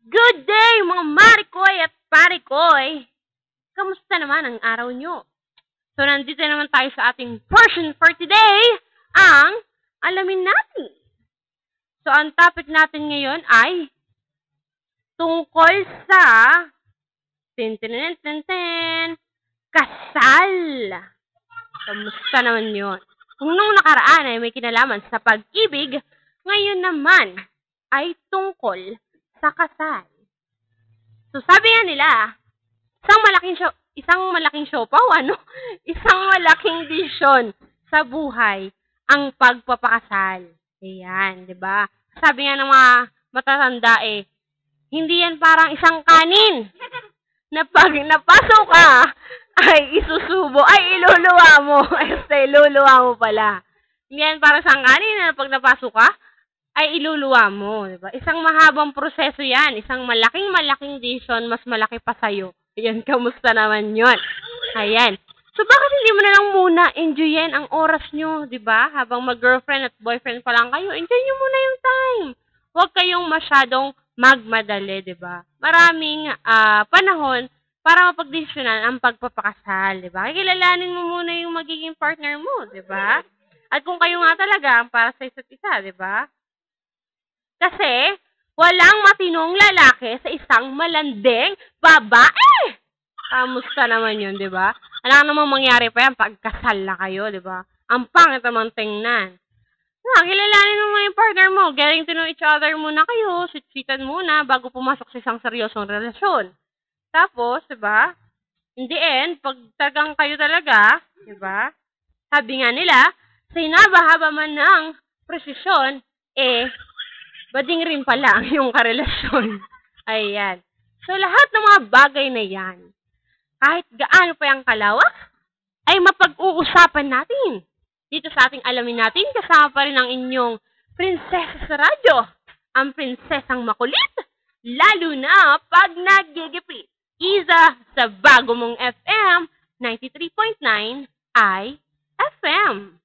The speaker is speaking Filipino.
Good day mga Marikoy at Parikoy! Kamusta naman ang araw nyo? So nandito naman tayo sa ating portion for today, ang alamin natin. So ang topic natin ngayon ay tungkol sa kasal. Kamusta naman yun? Kung nung nakaraan ay may kinalaman sa pag-ibig, ngayon naman ay tungkol sa kasal. So sabi nga nila, isang malaking siopaw, isang malaking desisyon sa buhay ang pagpapakasal. Ayan, 'di ba? Sabi nga ng mga matatanda hindi yan parang isang kanin na pag napasok ka ay iluluwa mo. Iluluwa mo pala. Hindi yan parang isang kanin na pag napasok ka ay iluluwa mo, diba? Isang mahabang proseso yan. Isang malaking decision, mas malaki pa sa'yo. Ayan, kamusta naman yun? Ayan. So, bakit hindi mo na lang muna enjoyin ang oras nyo, diba? Habang mag-girlfriend at boyfriend pa lang kayo, enjoy nyo muna yung time. Huwag kayong masyadong magmadali, diba? Maraming panahon para mapagdesisyonan ang pagpapakasal, diba? Kilalanin mo muna yung magiging partner mo, diba? At kung kayo nga talaga para sa isa't isa, diba? Kasi, walang matinong lalaki sa isang malanding babae. Kamusta naman yun, di ba? Alam namang mangyari pa yan pagkasal na kayo, di ba? Ang pangit naman tingnan. Kilalanin mo yung partner mo. Getting to know each other muna kayo. Sit-sitan muna bago pumasok sa isang seryosong relasyon. Tapos, di ba? In the end, pag tagang kayo talaga, di ba? Sabi nga nila, sa hinaba-haba man ng presisyon, bading rin pala ang iyong karelasyon. Ayan. So, lahat ng mga bagay na yan, kahit gaano pa yung kalawak, ay mapag-uusapan natin. Dito sa ating alamin natin, kasama pa rin ang inyong prinsesa sa radyo, ang prinsesang makulit, lalo na pag nagigipit. Isa sa bago mong FM, 93.9 IFM.